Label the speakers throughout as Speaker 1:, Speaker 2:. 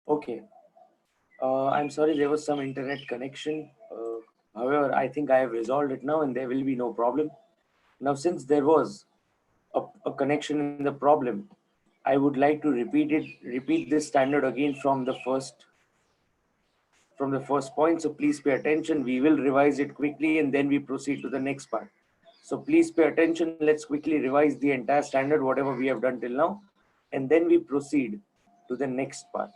Speaker 1: Okay. I'm sorry, there was some internet connection. However, I think I have resolved it now and there will be no problem. Now, since there was a connection in the problem, I would like to repeat this standard again from the first point. So please pay attention. We will revise it quickly and then we proceed to the next part. So please pay attention. Let's quickly revise the entire standard, whatever we have done till now, and then we proceed to the next part.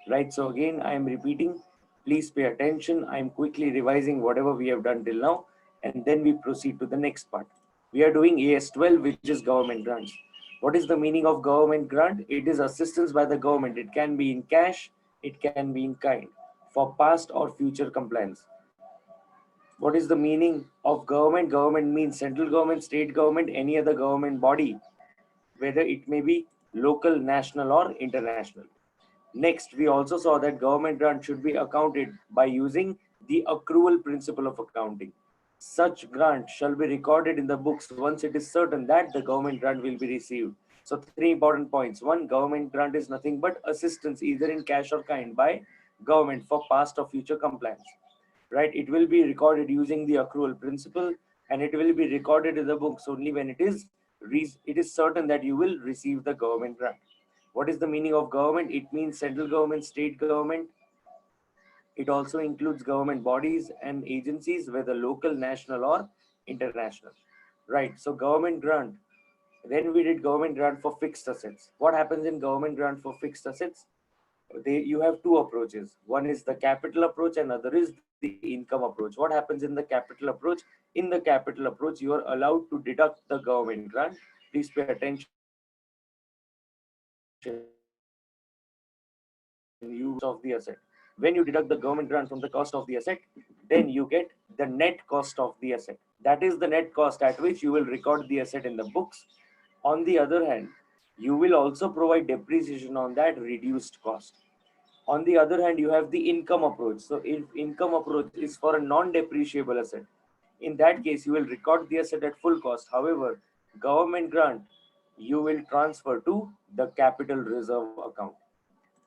Speaker 1: Right. So again, I am repeating, please pay attention. I am quickly revising whatever we have done till now, and then we proceed to the next part. We are doing AS12, which is government grants. What is the meaning of government grant? It is assistance by the government. It can be in cash, it can be in kind for past or future compliance. What is the meaning of government? Government means central government, state government, any other government body, whether it may be local, national, or international. Next, we also saw that government grant should be accounted by using the accrual principle of accounting. Such grant shall be recorded in the books once it is certain that the government grant will be received. So, three important points. One, government grant is nothing but assistance either in cash or kind by government for past or future compliance. Right? It will be recorded using the accrual principle and it will be recorded in the books only when it is certain that you will receive the government grant. What is the meaning of government? It means central government, state government. It also includes government bodies and agencies, whether local, national, or international. Right. So government grant. Then we did government grant for fixed assets. What happens in government grant for fixed assets? You have two approaches. One is the capital approach and other is the income approach. What happens in the capital approach? In the capital approach, you are allowed to deduct the government grant. Please pay attention. You will deduct the government grant from the cost of the asset. When you deduct the government grant from the cost of the asset, then you get the net cost of the asset. That is the net cost at which you will record the asset in the books. On the other hand, you will also provide depreciation on that reduced cost. On the other hand, you have the income approach. So if income approach is for a non-depreciable asset, in that case, you will record the asset at full cost. However, government grant, you will transfer to the capital reserve account.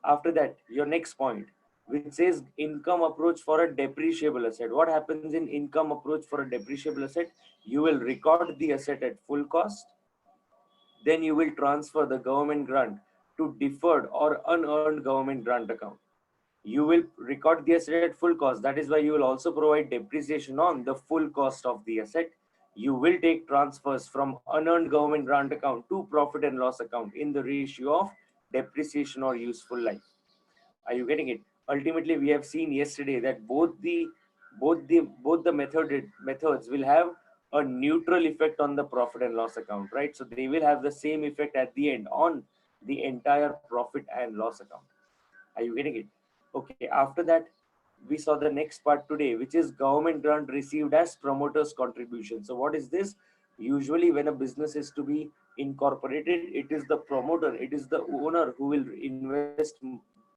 Speaker 1: After that, your next point, which says income approach for a depreciable asset. What happens in income approach for a depreciable asset? You will record the asset at full cost, then you will transfer the government grant to deferred or unearned government grant account. You will record the asset at full cost. That is why you will also provide depreciation on the full cost of the asset. You will take transfers from unearned government grant account to profit and loss account in the ratio of depreciation or useful life. Are you getting it? Ultimately, we have seen yesterday that both the methods will have a neutral effect on the profit and loss account, right? So they will have the same effect at the end on the entire profit and loss account. Are you getting it? Okay, after that, we saw the next part today, which is government grant received as promoters' contribution. So, what is this? Usually, when a business is to be incorporated, it is the promoter, it is the owner who will invest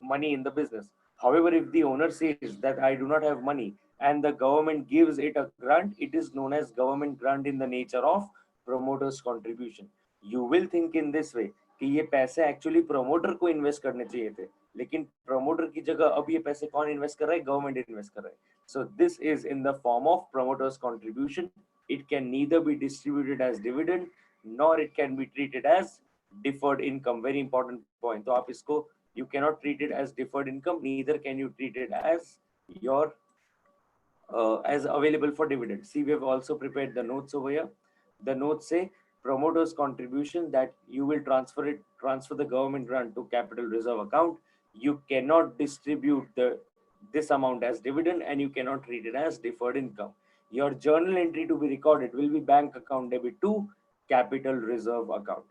Speaker 1: money in the business. However, if the owner says that I do not have money and the government gives it a grant, it is known as government grant in the nature of promoters' contribution. You will think in this way कि ये पैसे actually promoter को invest करने चाहिए थे, लेकिन promoter की जगह अब ये पैसे कौन इन्वेस्ट कर रहा है? गवर्नमेंट इन्वेस्ट कर रहा है. So this is in the form of promoters contribution. It can neither be distributed as dividend nor it can be treated as deferred income. Very important point. तो आप इसको, you cannot treat it as deferred income, neither can you treat it as your as available for dividend. See, we have also prepared the notes over here. The notes say promoters contribution, that you will transfer the government grant to capital reserve account. You cannot distribute this amount as dividend and you cannot treat it as deferred income. Your journal entry to be recorded will be bank account debit to capital reserve account.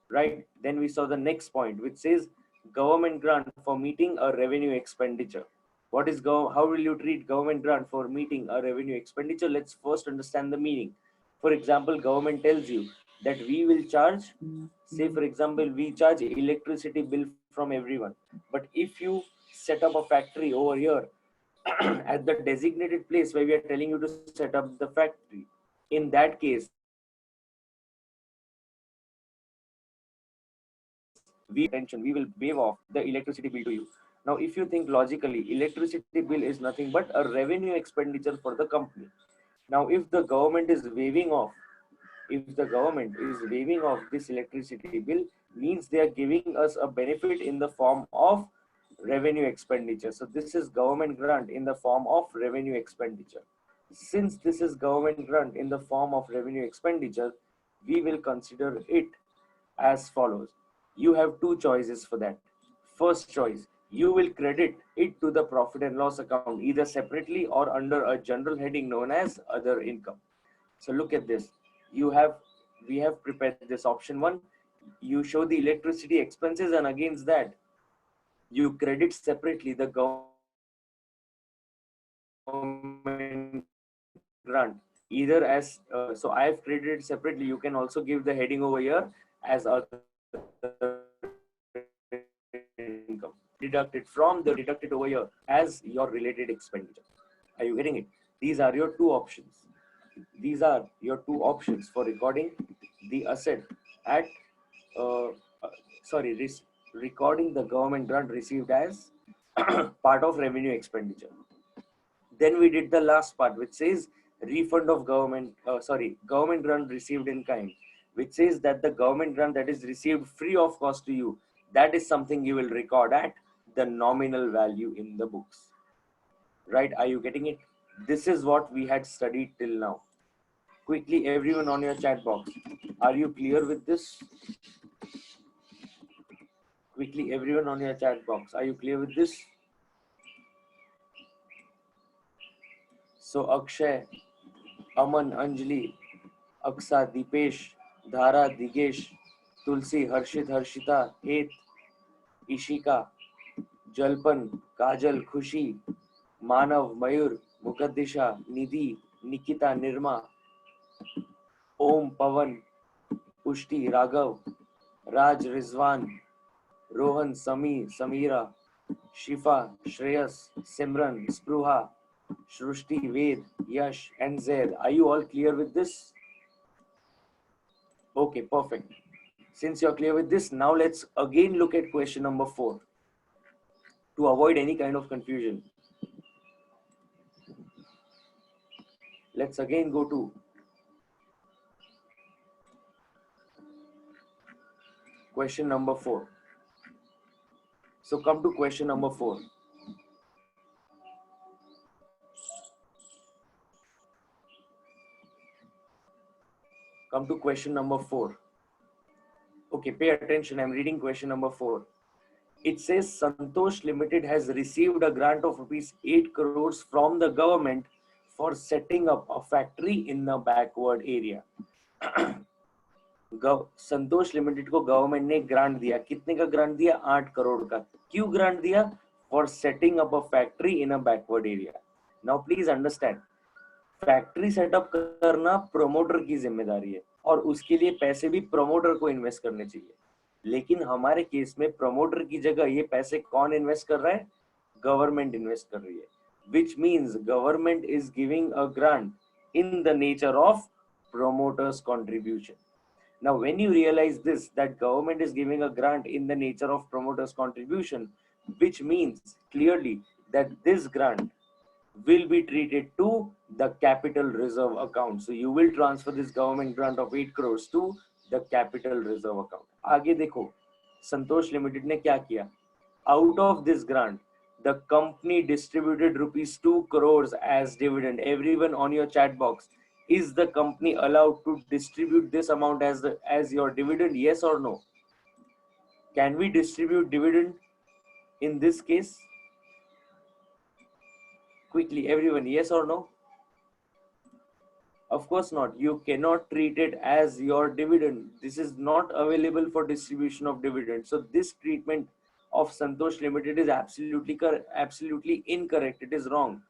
Speaker 1: Right. Then we saw the next point, which says government grant for meeting a revenue expenditure. What is how will you treat government grant for meeting a revenue expenditure? Let's first understand the meaning. For example, government tells you that we will charge, say for example, we charge electricity bill from everyone. But if you set up a factory over here at the designated place where we are telling you to set up the factory, in that case, we will waive off the electricity bill to you. But if you set up a factory somewhere else, we will waive off the electricity bill to you. Now, if you think logically, electricity bill is nothing but a revenue expenditure for the company. Now, if the government is waiving off this electricity bill, means they are giving us a benefit in the form of revenue expenditure. So this is government grant in the form of revenue expenditure. Since this is government grant in the form of revenue expenditure, we will consider it as follows. You have two choices for that. First choice, you will credit it to the profit and loss account either separately or under a general heading known as other income. So look at this. You have we have prepared this option one. You show the electricity expenses, and against that you credit separately the government grant either as so I have credited separately. You can also give the heading over here as other income. Deducted from the deducted over here as your related expenditure. Are you getting it? These are your two options. These are your two options for recording the asset at uh, uh, sorry recording the government grant received as part of revenue expenditure. Then we did the last part, which says refund of government grant received in kind, which says that the government grant that is received free of cost to you, that is something you will record at the nominal value in the books. Right? Are you getting it? This is what we had studied till now. Quickly, everyone on your chat box, are you clear with this? Quickly, everyone on your chat box, are you clear with this? So Akshay, Aman, Anjali, Aksa, Dipesh, Dhara, Digesh, Tulsi, Harshit, Harshita, Heth, Ishika, Jalpan, Kajal, Khushi, Manav, Mayur, Mukaddisha, Nidhi, Nikita, Nirma, Om, Pavan, Pushti, Raghav, Raj, Rizwan, Rohan, Sami, Samira, Shifa, Shreyas, Simran, Spruha, Shrushti, Ved, Yash, and Zaid. Are you all clear with this? Okay, perfect. Since you're clear with this, now let's again look at question number 4 to avoid any kind of confusion. Let's again go to question number 4. So come to question number 4. Come to question number 4. Okay, pay attention. I'm reading question number 4. It says Santosh Limited has received a grant of rupees 8 crores from the government for setting up a factory in a backward area. Santosh limited को government ने grant दिया. कितने का grant दिया? 8 करोड़ का. क्यों grant दिया? For setting up a factory in a backward area. Now please understand, factory setup करना प्रोमोटर की जिम्मेदारी है और उसके लिए पैसे भी प्रोमोटर को इन्वेस्ट करने चाहिए. लेकिन हमारे केस में प्रोमोटर की जगह ये पैसे कौन इन्वेस्ट कर रहा है? गवर्नमेंट इन्वेस्ट कर रही है, which means government is giving a grant in the nature of promoter's contribution. Now, when you realize this, that government is giving a grant in the nature of promoter's contribution, which means clearly that this grant will be treated to the capital reserve account. So you will transfer this government grant of 8 crores to the capital reserve account. आगे देखो, संतोष limited ने क्या किया? Out of this grant, the company distributed rupees 2 crores as dividend. Everyone on your chat box, is the company allowed to distribute this amount as your dividend? Yes or no? Can we distribute dividend in this case? Quickly, everyone, yes or no? Of course not. You cannot treat it as your dividend. This is not available for distribution of dividend. So this treatment of Santosh Limited is absolutely incorrect. It is wrong.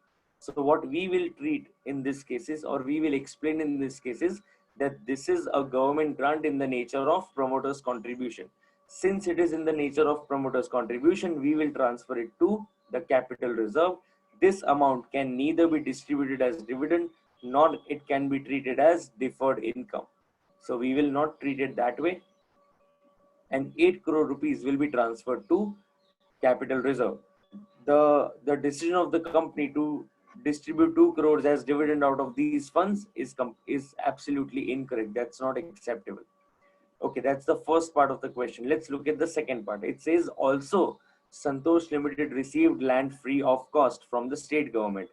Speaker 1: So what we will treat in this cases, or we will explain in this cases, that this is a government grant in the nature of promoter's contribution. Since it is in the nature of promoter's contribution, we will transfer it to the capital reserve. This amount can neither be distributed as dividend nor it can be treated as deferred income. So we will not treat it that way. And 8 crore rupees will be transferred to capital reserve. the decision of the company to distribute 2 crores as dividend out of these funds is absolutely incorrect. That's not acceptable. Okay, that's the first part of the question. Let's look at the second part. It says also Santosh Limited received land free of cost from the state government,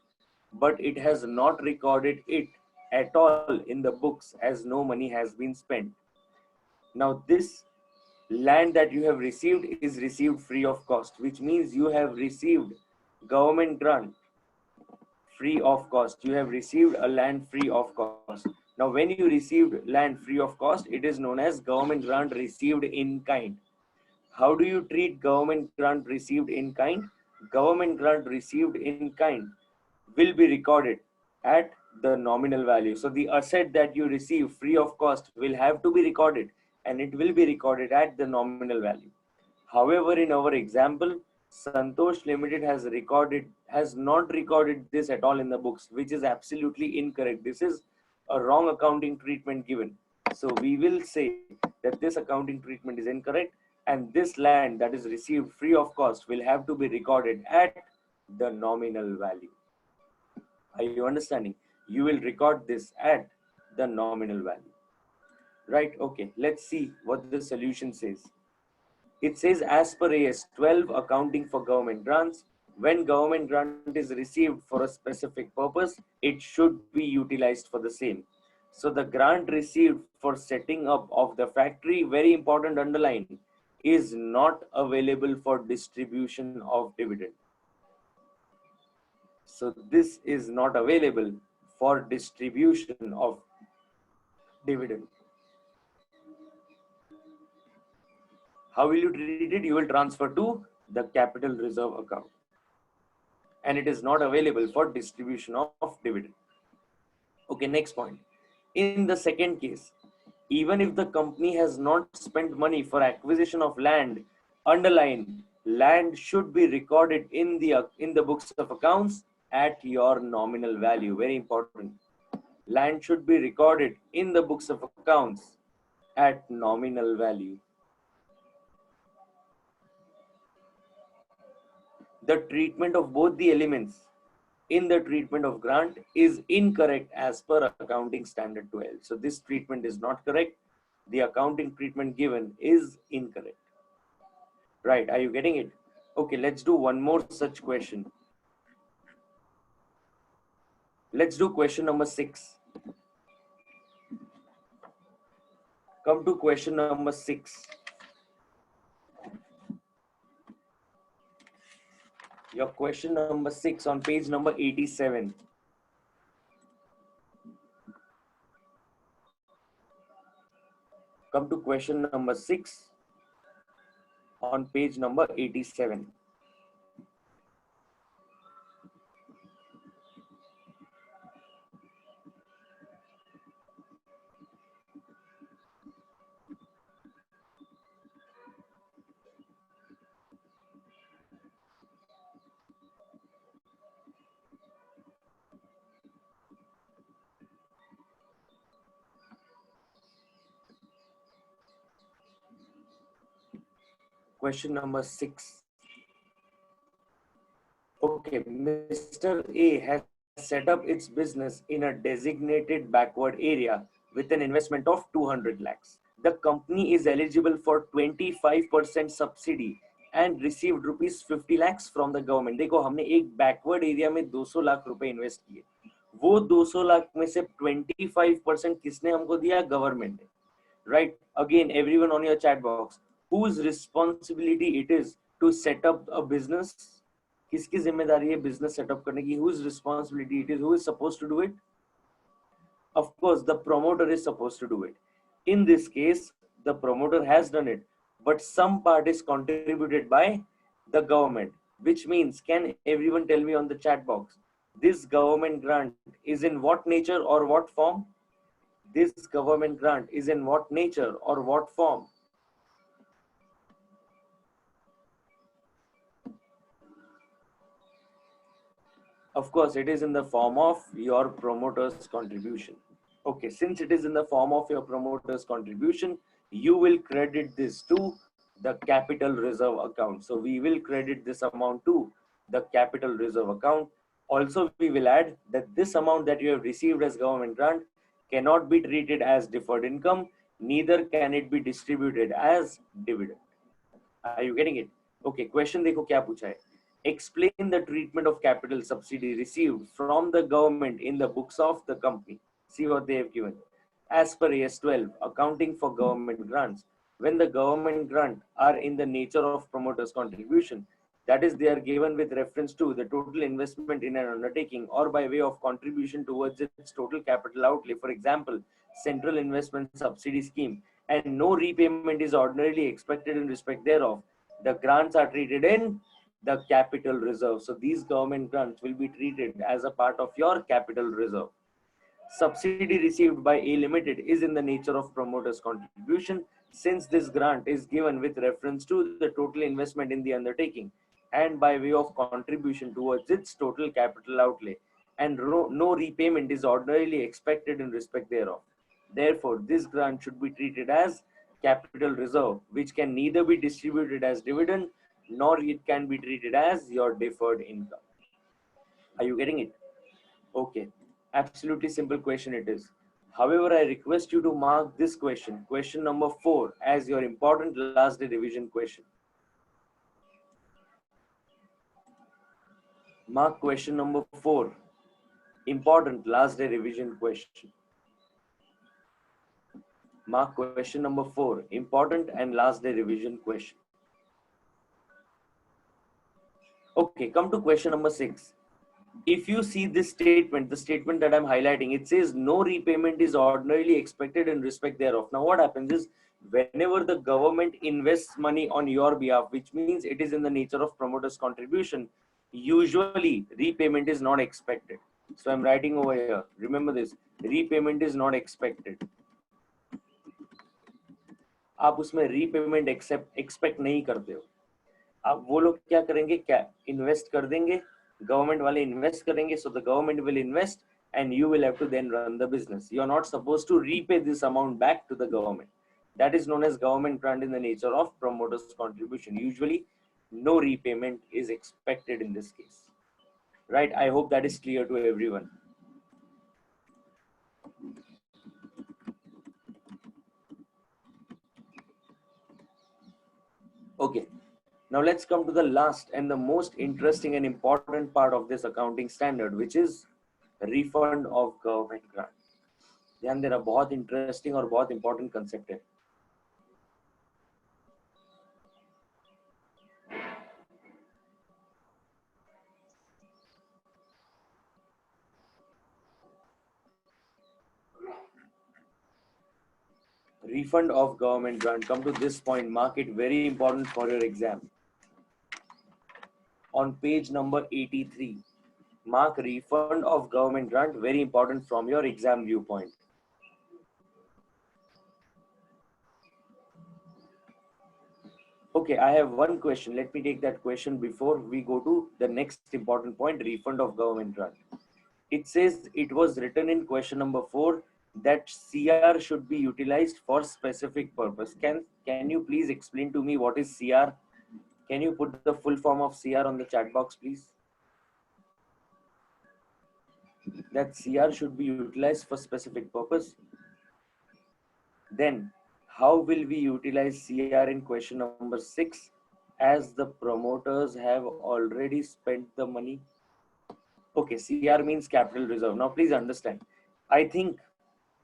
Speaker 1: but it has not recorded it at all in the books as no money has been spent. Now this land that you have received is received free of cost, which means you have received government grant free of cost. You have received a land free of cost. Now, when you received land free of cost, it is known as government grant received in kind. How do you treat government grant received in kind? Government grant received in kind will be recorded at the nominal value. So the asset that you receive free of cost will have to be recorded, and it will be recorded at the nominal value. However, in our example, Santosh Limited has not recorded this at all in the books, which is absolutely incorrect. This is a wrong accounting treatment given. So we will say that this accounting treatment is incorrect, and this land that is received free of cost will have to be recorded at the nominal value. Are you understanding? You will record this at the nominal value. Right? Okay, let's see what the solution says. It says as per AS 12 accounting for government grants, when government grant is received for a specific purpose, it should be utilized for the same. So the grant received for setting up of the factory, very important underline, is not available for distribution of dividend. So this is not available for distribution of dividend. How will you treat it? You will transfer to the capital reserve account, and it is not available for distribution of dividend. Okay, next point. In the second case, even if the company has not spent money for acquisition of land, underline land should be recorded in the books of accounts at your nominal value. Very important. Land should be recorded in the books of accounts at nominal value. The treatment of both the elements in the treatment of grant is incorrect as per accounting standard 12. So this treatment is not correct. The accounting treatment given is incorrect. Right, are you getting it? Okay, let's do one more such question. Let's do question number 6. Come to question number 6. Your question number 6 on page number 87. Come to question number 6 on page number 87. Question number 6. Okay, Mr. A has set up its business in a designated backward area with an investment of 200 lakhs. The company is eligible for 25% subsidy and received rupees 50 lakhs from the government. देखो हमने एक backward area में 200 लाख रुपए invest किए, वो 200 लाख में से 25% किसने हमको दिया? गवर्नमेंट ने. Right? Again, everyone on your chat box, whose responsibility it is to set up a business? किसकी जिम्मेदारी है बिजनेस सेटअप करने की? Whose responsibility it is? Who is supposed to do it? Of course, the promoter is supposed to do it. In this case, the promoter has done it, but some part is contributed by the government, which means, can everyone tell me on the chat box, this government grant is in what nature or what form? This government grant is in what nature or what form? Of course, it is in the form of your promoter's contribution. Okay, since it is in the form of your promoter's contribution, you will credit this to the capital reserve account. So we will credit this amount to the capital reserve account. Also, we will add that this amount that you have received as government grant cannot be treated as deferred income, neither can it be distributed as dividend. Are you getting it? Okay, question देखो क्या पूछा है. Explain the treatment of capital subsidy received from the government in the books of the company. See what they have given. As per AS12, accounting for government grants, when the government grant are in the nature of promoter's contribution, that is, they are given with reference to the total investment in an undertaking or by way of contribution towards its total capital outlay. For example, central investment subsidy scheme, and no repayment is ordinarily expected in respect thereof. The grants are treated in the capital reserve. So these government grants will be treated as a part of your capital reserve. Subsidy received by A Limited is in the nature of promoter's contribution, since this grant is given with reference to the total investment in the undertaking and by way of contribution towards its total capital outlay, and no repayment is ordinarily expected in respect thereof. Therefore, this grant should be treated as capital reserve, which can neither be distributed as dividend nor it can be treated as your deferred income. Are you getting it? Okay. Absolutely simple question it is. However, I request you to mark this question, question number 4, as your important last day revision question. Mark question number 4, important last day revision question. Mark question number 4, important and last day revision question. Okay, come to question number 6. If you see this statement, the statement that I'm highlighting, it says no repayment is ordinarily expected in respect thereof. Now what happens is, whenever the government invests money on your behalf, which means it is in the nature of promoter's contribution, usually repayment is not expected. So I'm writing over here, remember this, repayment is not expected. आप उसमें repayment expect नहीं करते हो. अब वो लोग क्या करेंगे, क्या इन्वेस्ट कर देंगे, गवर्नमेंट वाले इन्वेस्ट करेंगे, so the government will invest and you will have to then run the business. You are not supposed to repay this amount back to the government. That is known as government grant in the nature of promoter's contribution. Usually no repayment is expected in this case, right? I hope that is clear to everyone. Okay. Now let's come to the last and the most interesting and important part of this accounting standard, which is refund of government grant. ध्यान देना, बहुत interesting और बहुत important concept है. Refund of government grant. Come to this point, mark it very important for your exam. On page number 83, mark refund of government grant, very important from your exam viewpoint. Okay, I have one question. Let me take that question before we go to the next important point, refund of government grant. It says it was written in question number 4 that CR should be utilized for specific purpose. Can you please explain to me what is CR? Can you put the full form of CR on the chat box, please? That CR should be utilized for specific purpose. Then how will we utilize CR in question number 6, as the promoters have already spent the money? Okay, CR means capital reserve. Now please understand, I think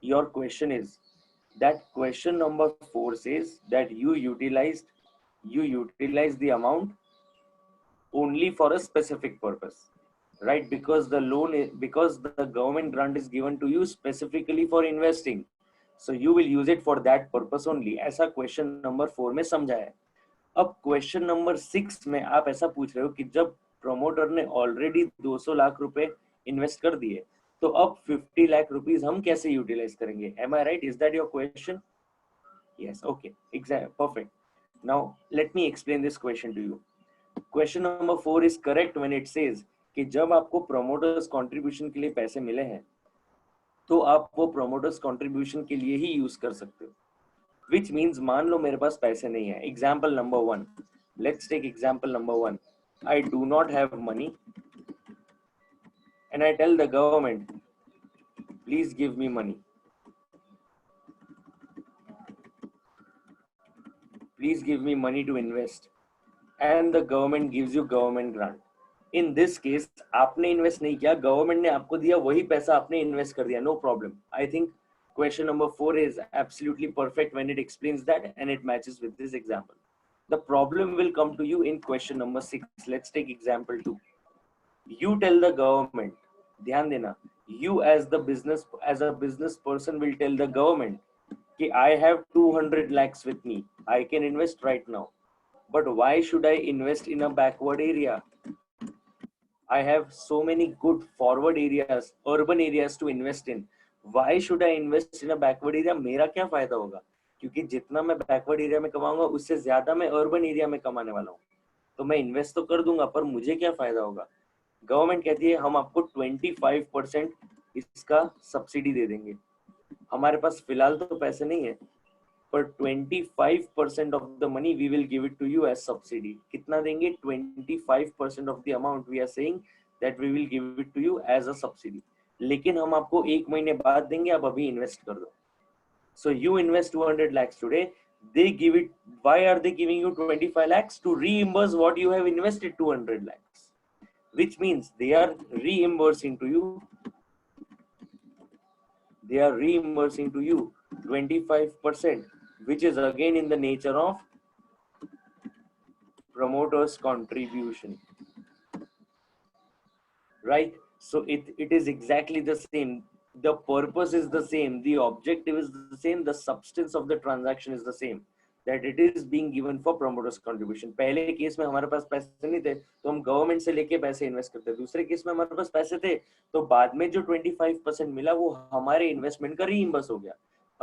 Speaker 1: your question is that question number 4 says that you utilize the amount only for a specific purpose, right? Because because the government grant is given to you specifically for investing, so you will use it for that purpose only. ऐसा question number 4 में समझा है. अब question number 6 में आप ऐसा पूछ रहे हो कि जब promoter ने already 200 लाख रुपए invest कर दिए, तो अब 50 lakh rupees हम कैसे utilize करेंगे? Am I right? Is that your question? Yes. Okay. Exactly. Perfect. Now let me explain this question to you. Question number 4 is correct when it says कि जब आपको promoters contribution के लिए पैसे मिले हैं, तो आप वो promoters contribution के लिए ही use कर सकते हो. Which means मान लो मेरे पास पैसे नहीं है. Example number 1. Let's take example number 1. I do not have money, and I tell the government, please give me money. Please give me money to invest. And the government gives you government grant. In this case, आपने invest नहीं किया, government ने आपको दिया, वही पैसा आपने invest कर दिया, no problem. I think question number 4 is absolutely perfect when it explains that and it matches with this example. The problem will come to you in question number 6. Let's take example 2. You tell the government, ध्यान देना, you as a business person will tell the government कि I have 200 lakhs with me, I can invest right now. But why should I invest in a backward area? I have so many good forward areas, urban areas to invest in. Why should I invest in a backward area? मेरा क्या फायदा होगा? क्योंकि जितना मैं backward area में कमाऊंगा उससे ज्यादा मैं urban area में कमाने वाला हूँ. तो मैं invest तो कर दूंगा, पर मुझे क्या फायदा होगा? गवर्नमेंट कहती है हम आपको 25% इसका सब्सिडी दे देंगे. हमारे पास फिलहाल तो पैसे नहीं है, पर 25% of the money we will give it to you as subsidy. कितना देंगे? 25% of the amount we are saying that we will give it to you as a subsidy. लेकिन हम आपको 1 महीने बाद देंगे, आप अभी इन्वेस्ट कर दो. So you invest 200 lakhs today, they give it. Why are they giving you 25 lakhs? To reimburse what you have invested 200 lakhs, which means they are reimbursing to you. They are reimbursing to you 25%, which is again in the nature of promoter's contribution, right? So it is exactly the same. The purpose is the same, the objective is the same, the substance of the transaction is the same, that it is being given for promoter's contribution. पहले case में हमारे पास पैसे नहीं थे तो हम government से लेके पैसे इन्वेस्ट करते, दूसरे केस में हमारे पास पैसे थे तो बाद में जो 25% मिला वो हमारे इन्वेस्टमेंट का रीइंबर्स हो गया.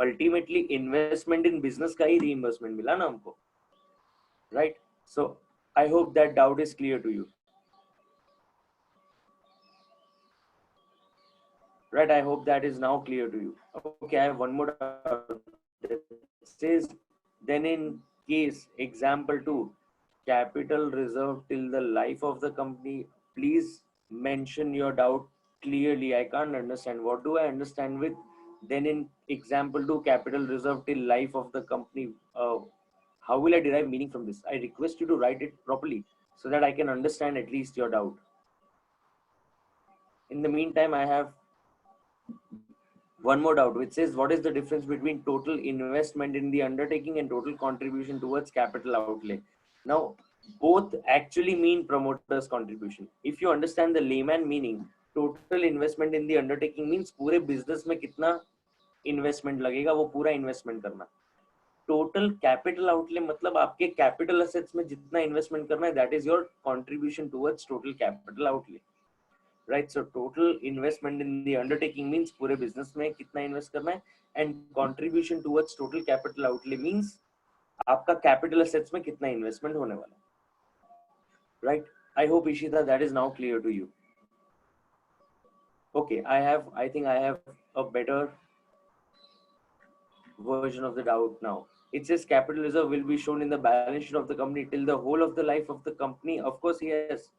Speaker 1: अल्टीमेटली इन्वेस्टमेंट इन बिजनेस का ही रीइंबर्समेंट मिला ना हमको, right? So I hope that doubt is clear to you. Right, I hope that is now clear to you. Okay, I have one more. It says, then in case example 2, capital reserve till the life of the company. Please mention your doubt clearly. I can't understand. What do I understand with then in example 2, capital reserve till life of the company? How will I derive meaning from this? I request you to write it properly so that I can understand at least your doubt. In the meantime, I have one more doubt, which says, what is the difference between total investment in the undertaking and total contribution towards capital outlay? Now, both actually mean promoter's contribution. If you understand the layman meaning, total investment in the undertaking means पूरे business में कितना investment लगेगा वो पूरा investment करना. Total capital outlay मतलब आपके capital assets में जितना investment करना है, that is your contribution towards total capital outlay. Right, so total investment in the undertaking means पूरे business में कितना invest करना है, and contribution towards total capital outlay means आपका capital assets में कितना investment होने वाला है. Right, I hope Ishita that is now clear to you. Okay, I think I have a better version of the doubt now. It says capital reserve will be shown in the balance sheet of the company till the whole of the life of the company. Of course, yes,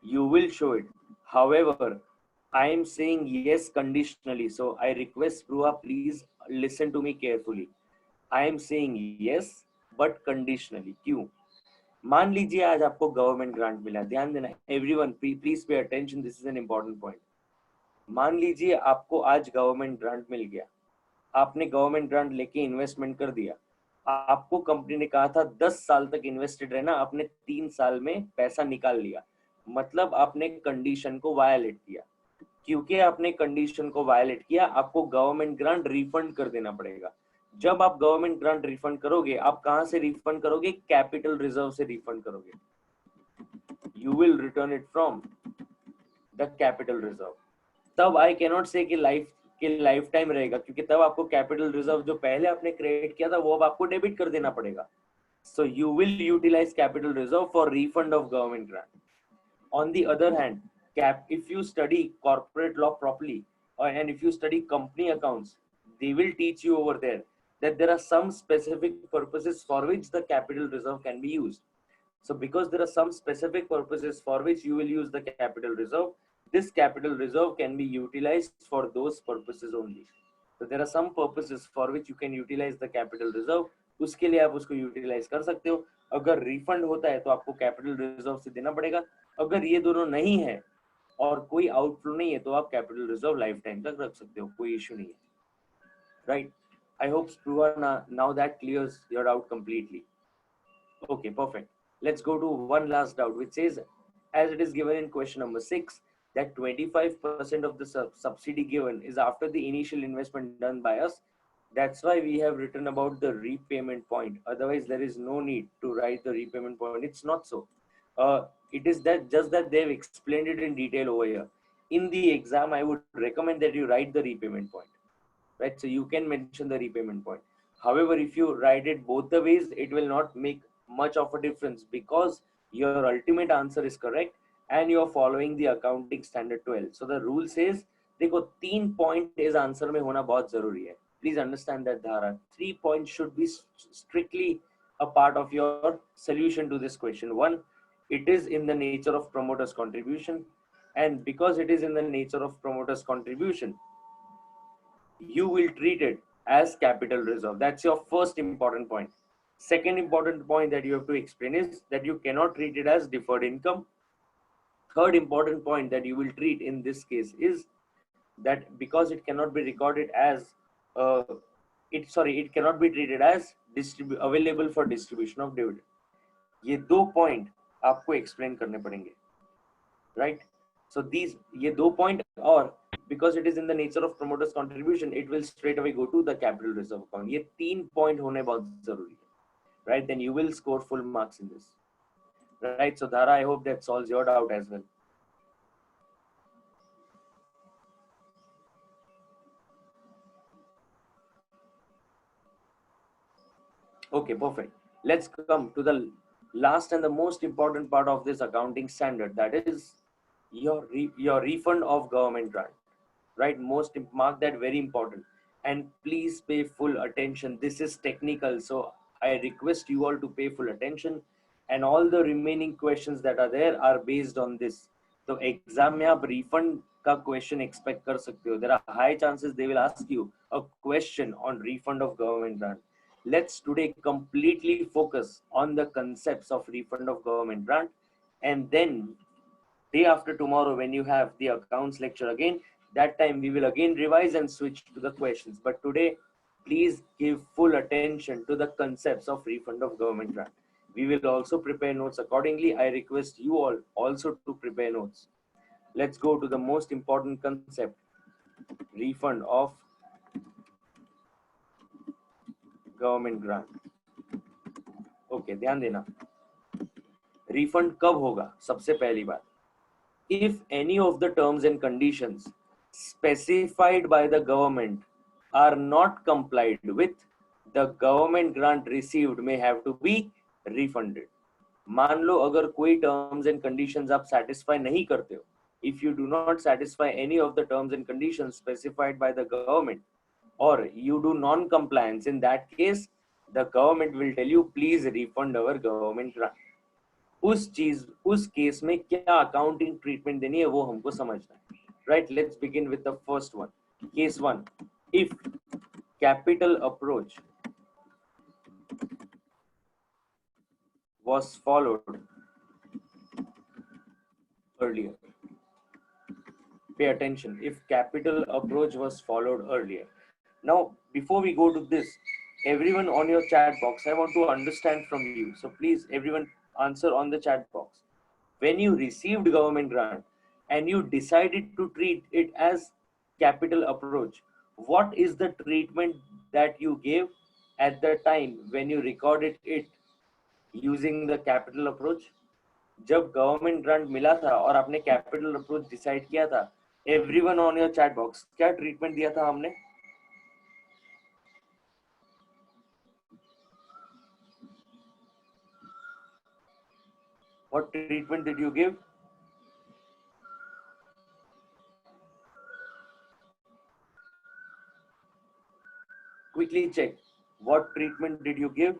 Speaker 1: you will show it. However, I am saying yes conditionally. So I request Pruha, please listen to me carefully. I am saying yes, but conditionally. क्यों? मान लीजिए आज आपको government grant मिला, ध्यान देना everyone, please pay attention, this is an important point. मान लीजिए आपको आज गवर्नमेंट ग्रांट मिल गया, आपने गवर्नमेंट ग्रांट लेके इन्वेस्टमेंट कर दिया, आपको कंपनी ने कहा था 10 साल तक इन्वेस्टेड रहना, आपने 3 साल में पैसा निकाल लिया, मतलब आपने कंडीशन को वायलेट किया. क्योंकि आपने कंडीशन को वायलेट किया, आपको गवर्नमेंट ग्रांट रिफंड कर देना पड़ेगा. जब आप गवर्नमेंट ग्रांट रिफंड करोगे, आप कहां से रिफंड करोगे? कैपिटल रिजर्व से रिफंड करोगे. You will return it from the capital reserve. तब आई कैन नॉट से कि लाइफ टाइम रहेगा, क्योंकि तब आपको कैपिटल रिजर्व जो पहले आपने क्रिएट किया था वो अब आपको डेबिट कर देना पड़ेगा. So you will utilize capital reserve for refund of government grant. On the other hand, if you study corporate law properly, and if you study company accounts, they will teach you over there that there are some specific purposes for which the capital reserve can be used. So because there are some specific purposes for which you will use the capital reserve, this capital reserve can be utilized for those purposes only. So there are some purposes for which you can utilize the capital reserve. उसके लिए आप उसको utilize कर सकते हो. अगर refund होता है तो आपको capital reserve से देना पड़ेगा. अगर ये दोनों नहीं है और कोई outflow नहीं है तो आप capital reserve lifetime तक रख सकते हो, कोई issue नहीं है. Right? I hope Spruva, now that clears your doubt completely. Okay, perfect. Let's go to one last doubt, which says, as it is given in question number 6, that 25% of the subsidy given is after the initial investment done by us. That's why we have written about the repayment point. Otherwise, there is no need to write the repayment point. It's not so. It is that just that they've explained it in detail over here. In the exam, I would recommend that you write the repayment point, right? So you can mention the repayment point. However, if you write it both the ways, it will not make much of a difference because your ultimate answer is correct and you are following the accounting standard 12. So the rule says, देखो 3 point इस answer में होना बहुत जरूरी है. Please understand that, Dhara. 3 points should be strictly a part of your solution to this question. One, it is in the nature of promoter's contribution, and because it is in the nature of promoter's contribution, you will treat it as capital reserve. That's your first important point. Second important point that you have to explain is that you cannot treat it as deferred income. Third important point that you will treat in this case is that because it cannot be recorded as it cannot be treated as available for distribution of dividend. ये दो point आपको explain करने पड़ेंगे, right? So ये दो point, और because it is in the nature of promoter's contribution, it will straight away go to the capital reserve account. ये 3 point होने बहुत जरूरी है, right? Then you will score full marks in this, right? So Dhara, I hope that solves your doubt as well. Okay, perfect. Let's come to the last and the most important part of this accounting standard, that is your refund of government grant, right? Mark that very important, and please pay full attention. This is technical, so I request you all to pay full attention, and all the remaining questions that are there are based on this. So exam में आप refund का question expect कर सकते हो. There are high chances they will ask you a question on refund of government grant. Let's today completely focus on the concepts of refund of government grant, and then day after tomorrow when you have the accounts lecture again, that time we will again revise and switch to the questions. But today, please give full attention to the concepts of refund of government grant. We will also prepare notes accordingly. I request you all also to prepare notes. Let's go to the most important concept, refund of government grant. Okay, ध्यान देना. Refund कब होगा? सबसे पहली बात, if any of the terms and conditions specified by the government are not complied with, the government grant received may have to be refunded. मान लो अगर कोई terms and conditions आप satisfy नहीं करते हो, if you do not satisfy any of the terms and conditions specified by the government, or you do non-compliance, in that case the government will tell you, please refund our government grant. उस case में क्या accounting treatment देनी है वो हमको समझना है, right? Let's begin with the first one. Case 1, if capital approach was followed earlier. Pay attention. If capital approach was followed earlier. Now, before we go to this, everyone on your chat box, I want to understand from you. So please, everyone answer on the chat box. When you received government grant and you decided to treat it as capital approach, what is the treatment that you gave at the time when you recorded it using the capital approach? जब government grant मिला था और आपने capital approach decide किया था, everyone on your chat box, क्या treatment दिया था हमने? What treatment did you give? Quickly check. What treatment did you give?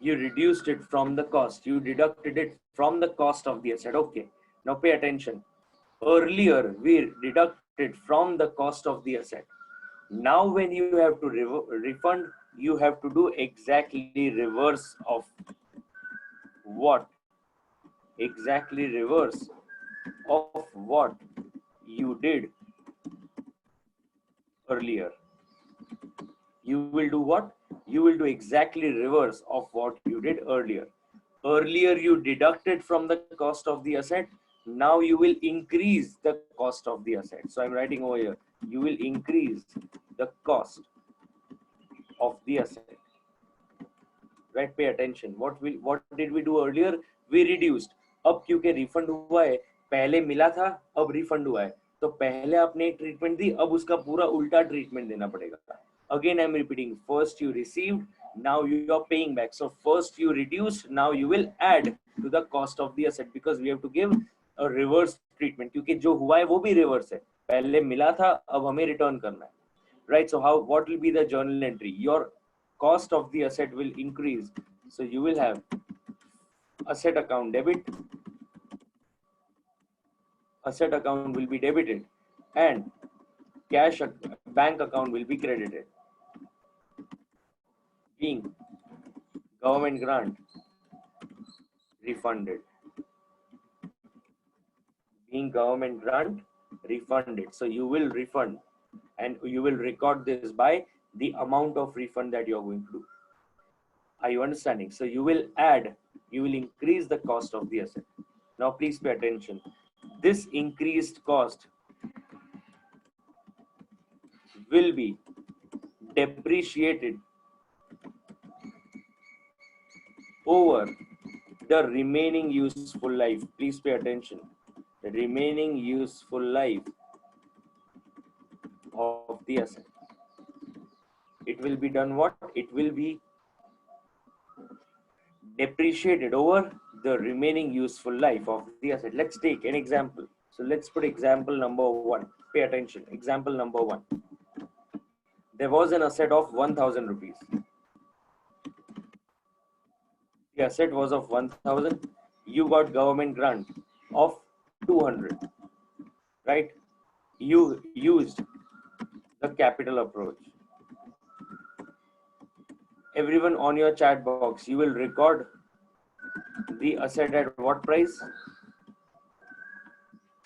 Speaker 1: You reduced it from the cost. You deducted it from the cost of the asset. Okay. Now pay attention. Earlier, we deducted from the cost of the asset. Now, when you have to refund, you have to do exactly reverse of what? Exactly reverse of what you did earlier. You will do what? You will do exactly reverse of what you did earlier. Earlier you deducted from the cost of the asset. Now you will increase the cost of the asset. So I'm writing over here. You will increase the cost of the asset. Right? Pay attention. What did we do earlier? We reduced. अब क्योंकि refund हुआ है, पहले मिला था, अब refund हुआ है, तो पहले आपने एक ट्रीटमेंट दी, अब उसका पूरा उल्टा ट्रीटमेंट देना पड़ेगा. Again, I'm repeating. First you received, now you are paying back. So first you reduced, now you will add to the cost of the asset because we have to give a reverse treatment. क्योंकि जो हुआ है वो भी reverse है. पहले मिला था, अब हमें return करना है. Right? So what will be the journal entry? Your cost of the asset will increase. So you will have asset account debit. Asset account will be debited, and cash bank account will be credited. Being government grant refunded. Being government grant refunded. So you will refund, and you will record this by the amount of refund that you are going to do. Are you understanding? So you will add, you will increase the cost of the asset. Now please pay attention. This increased cost will be depreciated over the remaining useful life. Please pay attention. The remaining useful life of the asset. It will be done what? It will be depreciated over the remaining useful life of the asset. Let's take an example. So let's put example number 1. Pay attention. Example number 1. There was an asset of 1000 rupees. The asset was of 1000. You got government grant of 200. Right? You used the capital approach. Everyone on your chat box, you will record the asset at what price?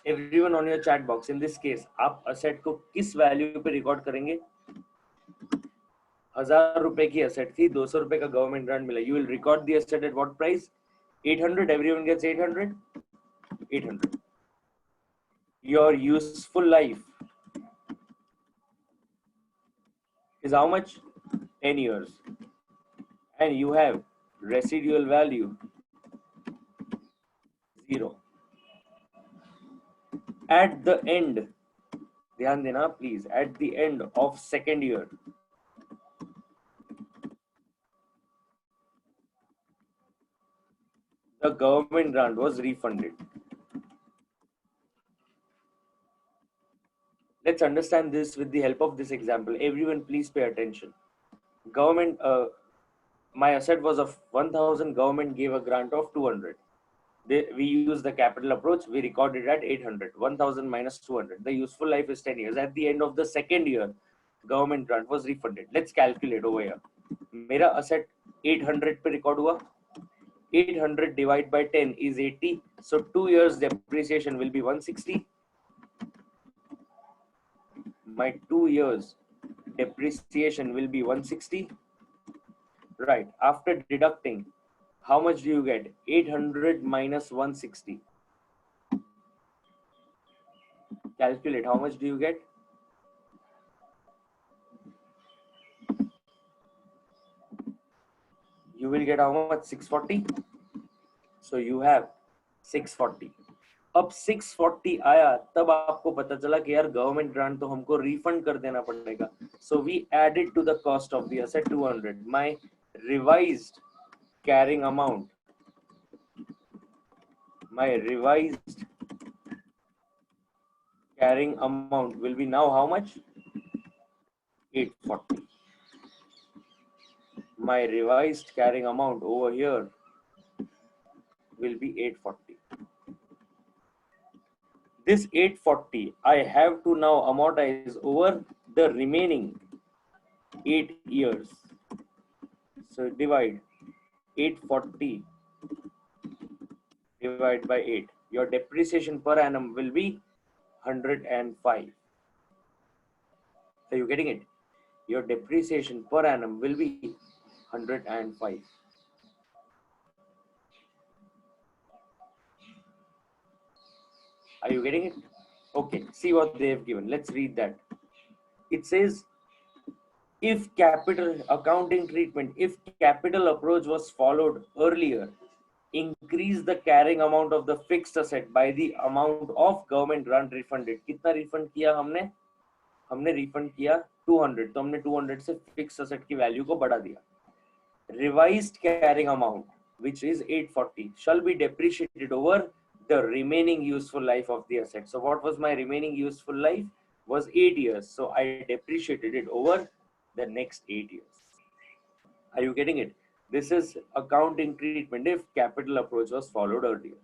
Speaker 1: Everyone on your chat box, in this case, आप asset को किस value पे record करेंगे? 1000 रुपए की asset थी, 200 रुपए का government grant मिला. You will record the asset at what price? 800. Everyone gets 800. 800. Your useful life is how much? 10 years. And you have residual value 0. At the end, ध्यान देना please, at the end of second year, the government grant was refunded. Let's understand this with the help of this example. Everyone please pay attention. Government, my asset was of 1000, government gave a grant of 200. We use the capital approach, we recorded at 800. 1000 minus 200. The useful life is 10 years. At the end of the second year, government grant was refunded. Let's calculate over here. मेरा asset 800 पे record हुआ. 800 divided by 10 is 80. So 2 years depreciation will be 160. My 2 years depreciation will be 160. Right. After deducting, how much do you get? 800 minus 160. Calculate. How much do you get? You will get how much? 640. So you have 640. अब 640 आया तब आपको पता चला कि यार government grant तो हमको रिफंड कर देना पड़ेगा. So we added to the cost of the asset 200. My revised carrying amount, my revised carrying amount will be now how much? 840. my revised carrying amount over here will be 840. This 840 I have to now amortize over the remaining 8 years. So divide 840 divided by 8. Your depreciation per annum will be 105. Are you getting it? Your depreciation per annum will be 105. Are you getting it? Okay, see what they have given. Let's read that. It says, if capital accounting treatment, if capital approach was followed earlier, increase the carrying amount of the fixed asset by the amount of government grant refunded. कितना refund किया हमने? हमने refund किया 200, तो हमने 200 से fixed asset की value को बढ़ा दिया. Revised carrying amount, which is 840, shall be depreciated over the remaining useful life of the asset. So what was my remaining useful life? Was 8 years. So I depreciated it over the next 8 years. Are you getting it? This is accounting treatment if capital approach was followed earlier.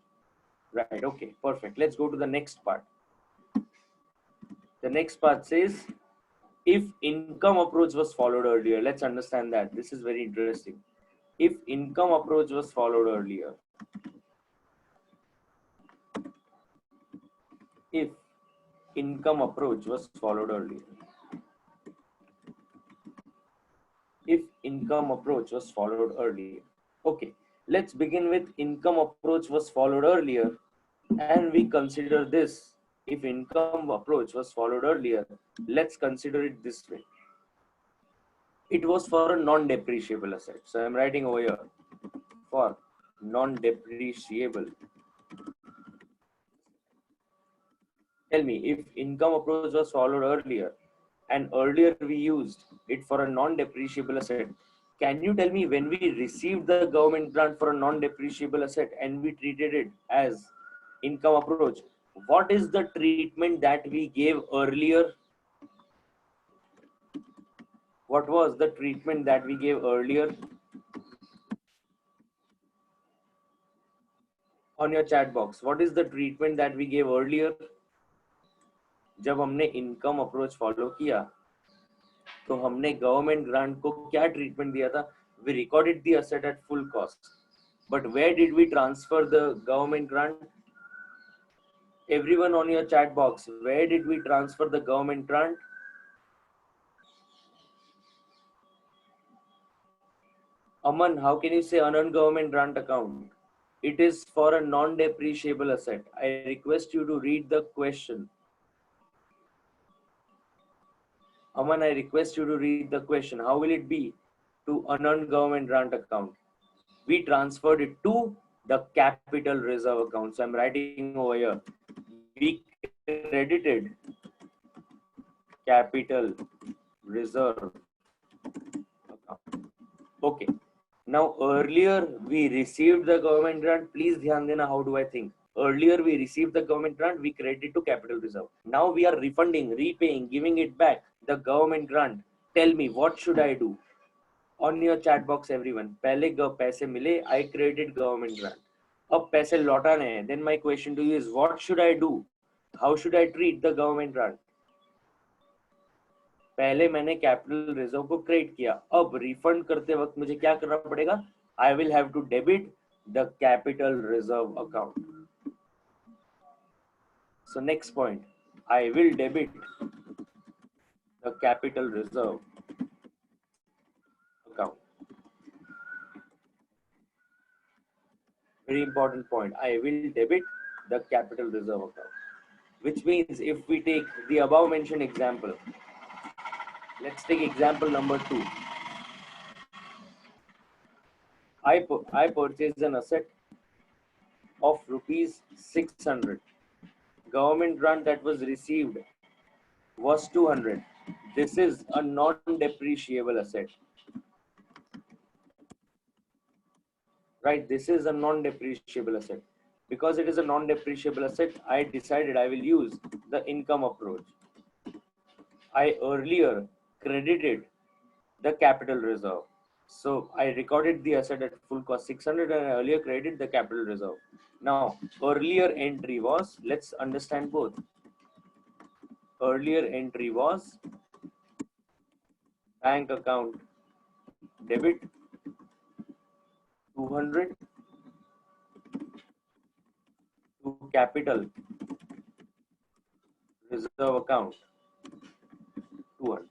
Speaker 1: Right, okay, perfect. Let's go to the next part. The next part says, if income approach was followed earlier, let's understand that. This is very interesting. If income approach was followed earlier, if income approach was followed earlier, if income approach was followed earlier. Okay, let's begin with income approach was followed earlier, and we consider this. If income approach was followed earlier, let's consider it this way. It was for a non-depreciable asset. So I'm writing over here for non-depreciable. Tell me, if income approach was followed earlier and earlier we used it for a non-depreciable asset, can you tell me when we received the government grant for a non-depreciable asset and we treated it as income approach, what is the treatment that we gave earlier? What was the treatment that we gave earlier? On your chat box, what is the treatment that we gave earlier? जब हमने income approach follow किया तो हमने government grant को क्या treatment दिया था? We recorded the asset at full cost, but where did we transfer the government grant? Everyone on your chat box, where did we transfer the government grant? Aman, how can you say unearned government grant account? It is for a non-depreciable asset. I request you to read the question. Aman, I request you to read the question. How will it be to unearned government grant account? We transferred it to the capital reserve account. So I'm writing over here. We credited capital reserve account. Okay. Now earlier we received the government grant. Please dhyan dena, how do I think? Earlier we received the government grant, we credited to capital reserve. Now we are refunding, repaying, giving it back the government grant. Tell me, what should I do? On your chat box, everyone. पहले पैसे मिले, I credited government grant. अब पैसे लौटाने हैं. Then my question to you is, what should I do? How should I treat the government grant? पहले मैंने capital reserve को क्रिएट किया. अब रिफंड करते वक्त मुझे क्या करना पड़ेगा? I will have to debit the capital reserve account. So next point, I will debit the capital reserve account. Very important point. I will debit the capital reserve account. Which means if we take the above mentioned example, let's take example number 2. I purchased an asset of rupees 600. Government grant that was received was 200. This is a non-depreciable asset. Right, this is a non-depreciable asset. Because it is a non-depreciable asset, I decided I will use the income approach. I earlier credited the capital reserve. So I recorded the asset at full cost 600 and I earlier credited the capital reserve. Now, earlier entry was, let's understand both. Earlier entry was bank account debit 200 to capital reserve account 200.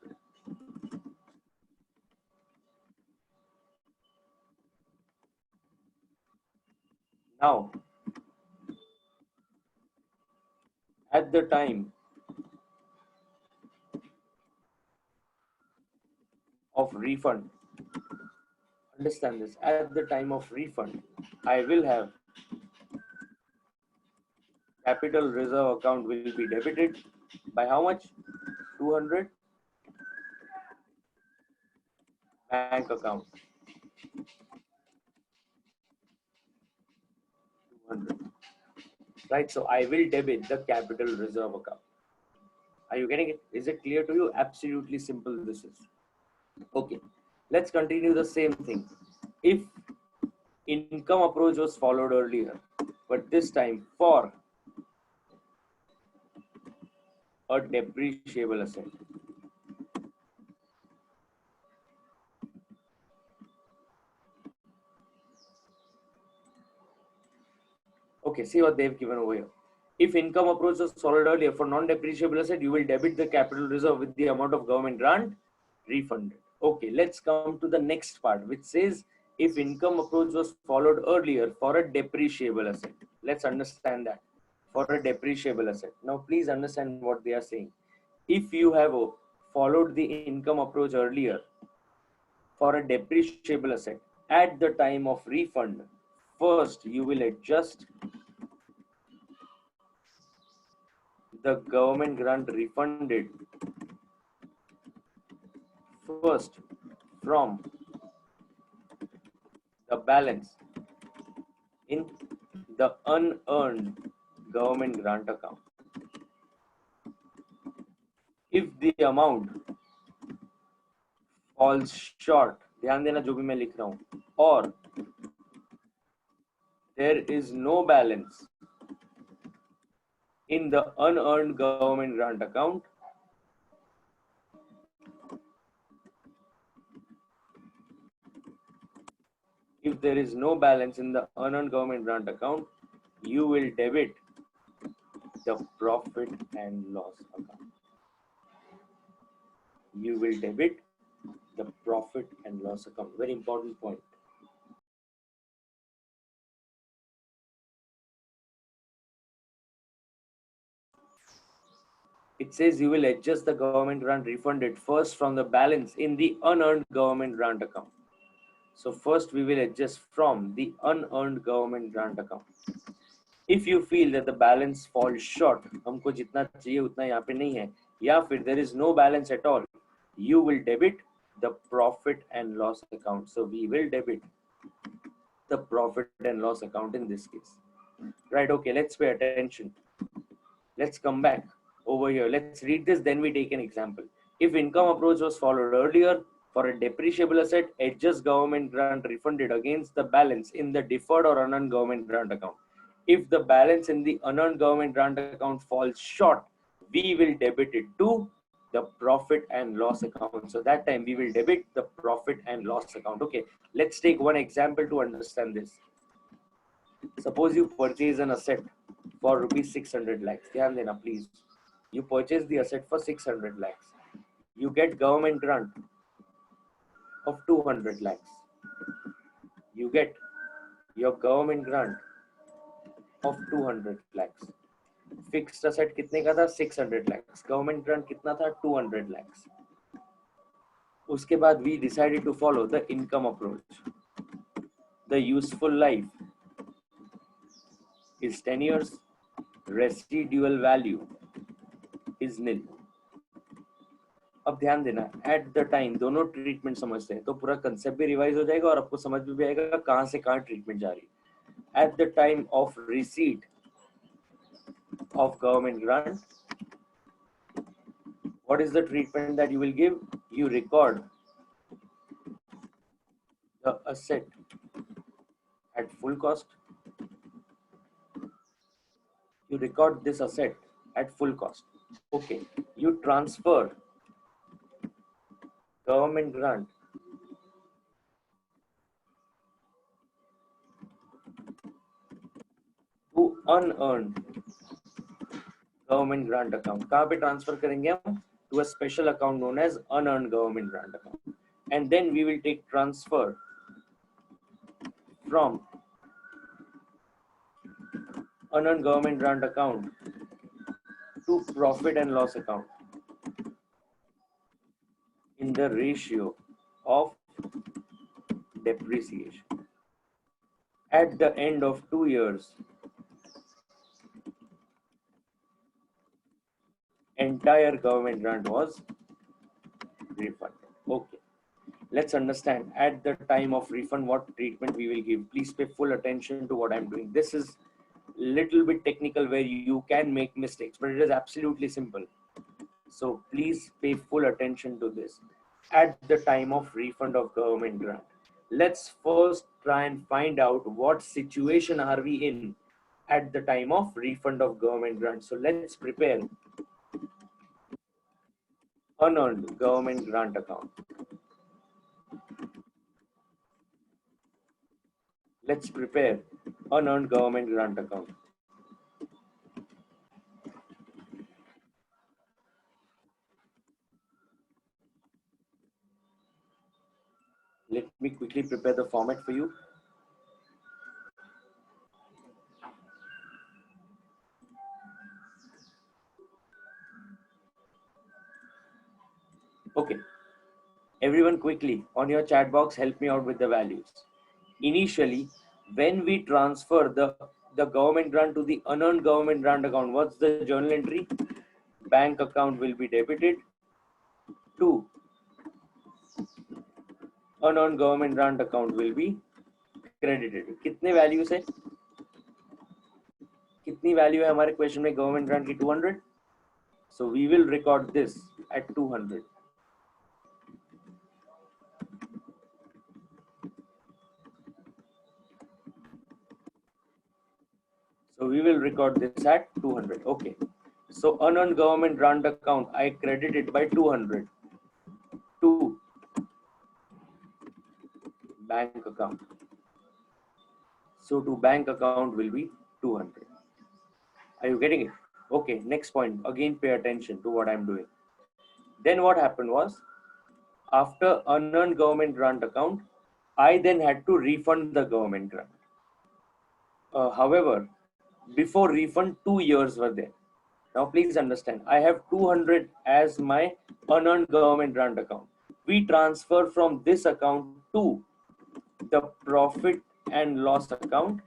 Speaker 1: Now, at the time of refund, understand this, at the time of refund, I will have capital reserve account will be debited by how much? 200 bank account 200, right? So I will debit the capital reserve account. Are you getting it? Is it clear to you? Absolutely simple this is. Okay, let's continue the same thing. If income approach was followed earlier, but this time for a depreciable asset, okay, see what they've given over here. If income approach was followed earlier for non-depreciable asset, you will debit the capital reserve with the amount of government grant refunded. Okay, let's come to the next part, which says if income approach was followed earlier for a depreciable asset. Let's understand that. For a depreciable asset. Now, please understand what they are saying. If you have followed the income approach earlier for a depreciable asset, at the time of refund, first you will adjust the government grant refunded first from the balance in the unearned government grant account. If the amount falls short, ध्यान देना जो भी मैं लिख रहा हूं, or there is no balance in the unearned government grant account, if there is no balance in the unearned government grant account, you will debit the profit and loss account. You will debit the profit and loss account. Very important point. It says you will adjust the government grant refunded first from the balance in the unearned government grant account. So first we will adjust from the unearned government grant account. If you feel that the balance falls short, हमको जितना चाहिए उतना यहाँ पे नहीं है, या फिर there is no balance at all, you will debit the profit and loss account. So we will debit the profit and loss account in this case. Right, okay, let's pay attention. Let's come back over here. Let's read this, then we take an example. If income approach was followed earlier, for a depreciable asset, adjust government grant refunded against the balance in the deferred or unearned government grant account. If the balance in the unearned government grant account falls short, we will debit it to the profit and loss account. So that time we will debit the profit and loss account. Okay, let's take one example to understand this. Suppose you purchase an asset for rupees 600 lakhs. Dhyan dena, please. You purchase the asset for 600 lakhs. You get government grant of 200 lakhs. You get your government grant of 200 lakhs. Fixed asset कितने का था? 600 lakhs. Government grant कितना था? 200 lakhs. उसके बाद we decided to follow the income approach. The useful life is 10 years. Residual value is nil. अब ध्यान देना, एट द टाइम दोनों ट्रीटमेंट समझते हैं तो पूरा कंसेप्ट भी रिवाइज हो जाएगा और आपको समझ भी आएगा कहां से कहां ट्रीटमेंट जा रही है. At the time of receipt of government grant, what is the treatment that you will give? You record the asset at full cost. You record this asset at full cost. Okay. You transfer government grant to unearned government grant account. कहाँ पे transfer करेंगे हम? To a special account known as unearned government grant account. And then we will take transfer from unearned government grant account to profit and loss account in the ratio of depreciation. At the end of 2 years, entire government grant was refunded. Okay. Let's understand at the time of refund what treatment we will give. Please pay full attention to what I'm doing. This is little bit technical where you can make mistakes, but it is absolutely simple. So please pay full attention to this. At the time of refund of government grant, let's first try and find out what situation are we in at the time of refund of government grant. So let's prepare unearned government grant account. Let's prepare unearned government grant account. Let me quickly prepare the format for you. Okay, everyone quickly on your chat box, help me out with the values. Initially, when we transfer the government grant to the unearned government grant account, what's the journal entry? Bank account will be debited to unearned government grant account will be credited. कितने value से कितनी value है हमारे question में government grant की 200. So we will record this at 200. So we will record this at 200. Okay. So unearned government grant account, I credit it by 200 to bank account. So to bank account will be 200. Are you getting it? Okay. Next point. Again, pay attention to what I'm doing. Then what happened was, after unearned government grant account, I then had to refund the government grant. However, before refund, 2 years were there. Now please understand, I have 200 as my unearned government grant account. We transfer from this account to the profit and loss account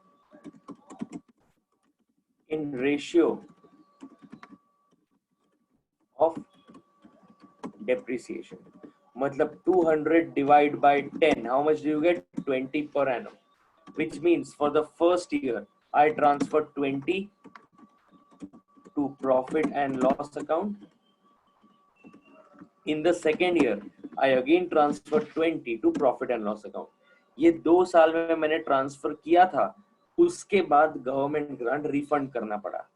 Speaker 1: in ratio of depreciation. Matlab 200 divided by 10, how much do you get? 20 per annum. Which means for the first year, I transferred 20 to profit and loss account. In the second year, I again transferred 20 to profit and loss account. ये 2 साल में मैंने transfer किया था, उसके बाद government grant refund करना पड़ा.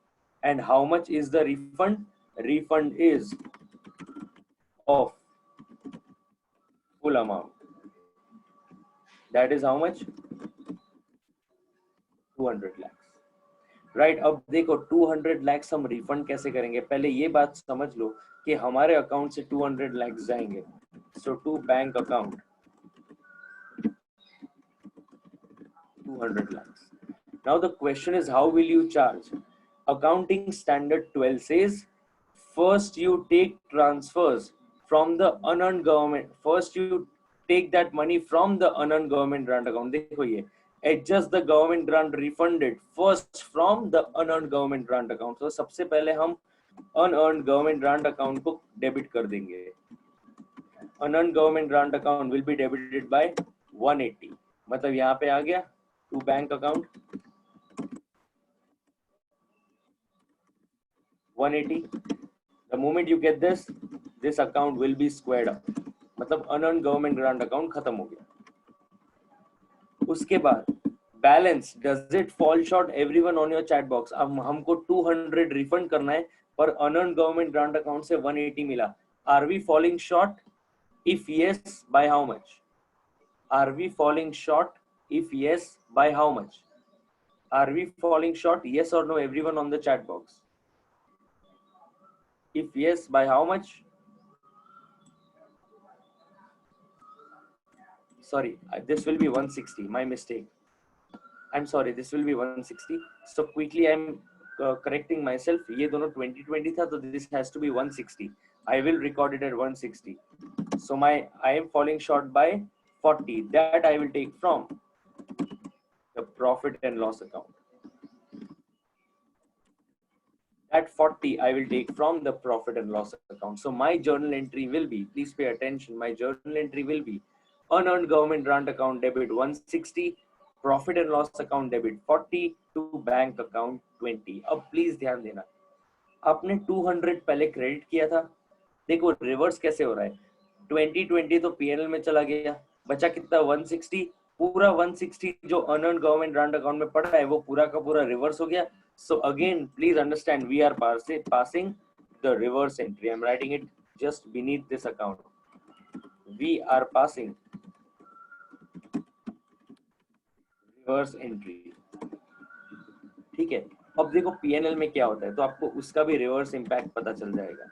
Speaker 1: And how much is the refund? Refund is of full amount. That is how much? 200 lakhs. Right अब देखो 200 lakhs हम रिफंड कैसे करेंगे. पहले ये बात समझ लो कि हमारे अकाउंट से 200 lakhs जाएंगे. So to bank account 200 lakhs. Now the question is, how will you charge? Accounting standard 12 says first you take transfers from the unearned government. First you take that money from the unearned government grant account. देखो ये adjust the government grant refunded first from the unearned government grant account. So सबसे पहले हम unearned government grant account को debit कर देंगे. Unearned government grant account will be debited by 180. मतलब यहाँ पे आ गया to bank account 180. The moment you get this account will be squared up. मतलब unearned government grant account खत्म हो गया. उसके बाद balance, does it fall short everyone on your chat box? अब हमको 200 रिफंड करना है पर अनअर्न्ड गवर्नमेंट ग्रांट अकाउंट से 180 मिला. Are we falling short? If yes, by how much? Are we falling short? If yes, by how much? Are we falling short? Yes or no, everyone on the chat box? If yes, by how much? Sorry, this will be 160. My mistake. I'm sorry, this will be 160. So quickly I'm correcting myself. ये दोनों 2020 था, तो this has to be 160. I will record it at 160. So I am falling short by 40. That I will take from the profit and loss account. That 40 I will take from the profit and loss account. So my journal entry will be, please pay attention, my journal entry will be unearned government grant account debit 160, profit and loss account debit 40 to bank account 20. अब please ध्यान देना, आपने 200 पहले credit किया था, देखो reverse कैसे हो रहा है. 2020 तो पीएनएल में चला गया, बचा कितना 160. पूरा 160 जो अनअर्न्ड गवर्नमेंट ग्रांट अकाउंट में पड़ा है वो पूरा का पूरा रिवर्स हो गया. So again, please understand, we are passing the reverse entry. I'm writing it just beneath this account. We are passing reverse entry. ठीक है. अब देखो पीएनएल में क्या होता है, तो आपको उसका भी रिवर्स इम्पैक्ट पता चल जाएगा.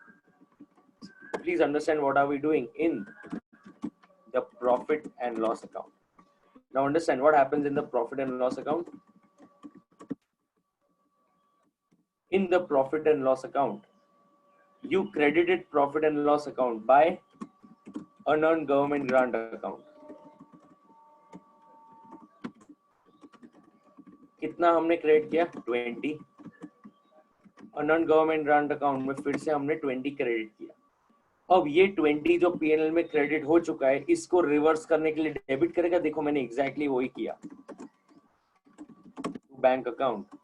Speaker 1: Please understand what are we doing in the profit and loss account. Now understand what happens in the profit and loss account. In the profit and loss account, you credited profit and loss account by unearned government grant account. कितना हमने credit किया? 20. Unearned government grant account में फिर से हमने 20 credit किया. अब ये 20 जो पीएनएल में क्रेडिट हो चुका है, इसको रिवर्स करने के लिए डेबिट करेगा. देखो मैंने एग्जैक्टली वही किया. Bank account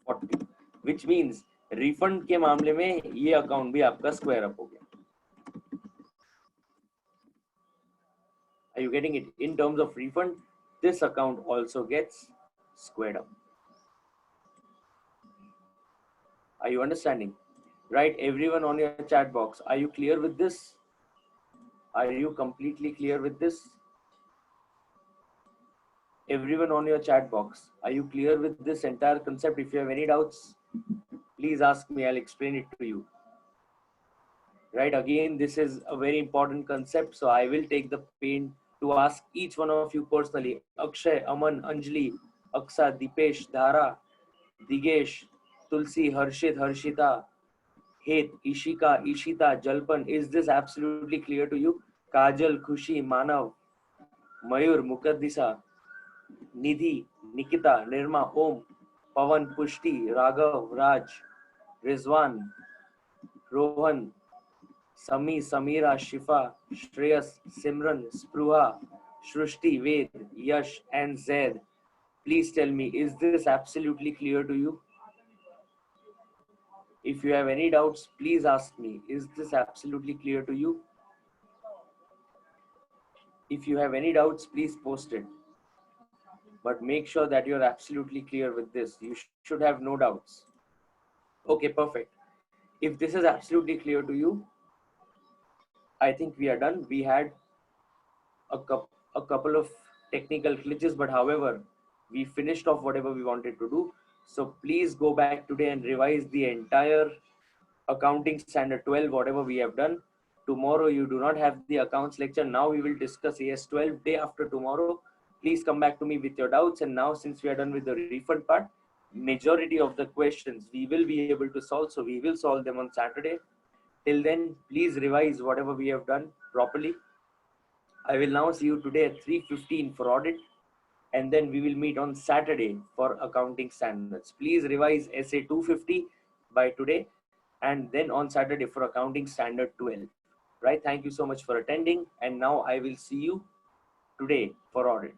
Speaker 1: 40, which means refund के मामले में ये अकाउंट भी आपका स्क्वायर अप हो गया. Are you getting it? In terms of refund, this account also gets squared up. Are you understanding? Right, everyone on your chat box, are you clear with this? Are you completely clear with this? Everyone on your chat box, are you clear with this entire concept? If you have any doubts, please ask me, I'll explain it to you. Right, again, this is a very important concept, so I will take the pain to ask each one of you personally. Akshay, Aman, Anjali, Aksa, Dipesh, Dhara, Digesh, Tulsi, Harshit, Harshita, Het, Ishika, Ishita, Jalpan, is this absolutely clear to you? Kajal, Khushi, Manav, Mayur, Mukaddisa, Nidhi, Nikita, Nirma, Om, Pavan, Pushti, Raghav, Raj, Rizwan, Rohan, Sami, Samira, Shifa, Shreyas, Simran, Spruha, Shrushti, Ved, Yash, and Zaid. Please tell me, is this absolutely clear to you? If you have any doubts, please ask me, is this absolutely clear to you? If you have any doubts, please post it. But make sure that you're absolutely clear with this. You should have no doubts. Okay, perfect. If this is absolutely clear to you, I think we are done. We had a couple of technical glitches, but however, we finished off whatever we wanted to do. So please go back today and revise the entire accounting standard 12, whatever we have done. Tomorrow you do not have the accounts lecture. Now we will discuss AS12 day after tomorrow. Please come back to me with your doubts. And now since we are done with the refund part, majority of the questions we will be able to solve. So we will solve them on Saturday. Till then, please revise whatever we have done properly. I will now see you today at 3:15 for audit. And then we will meet on Saturday for accounting standards. Please revise SA 250 by today. And then on Saturday for accounting standard 12. Right? Thank you so much for attending. And now I will see you today for audit.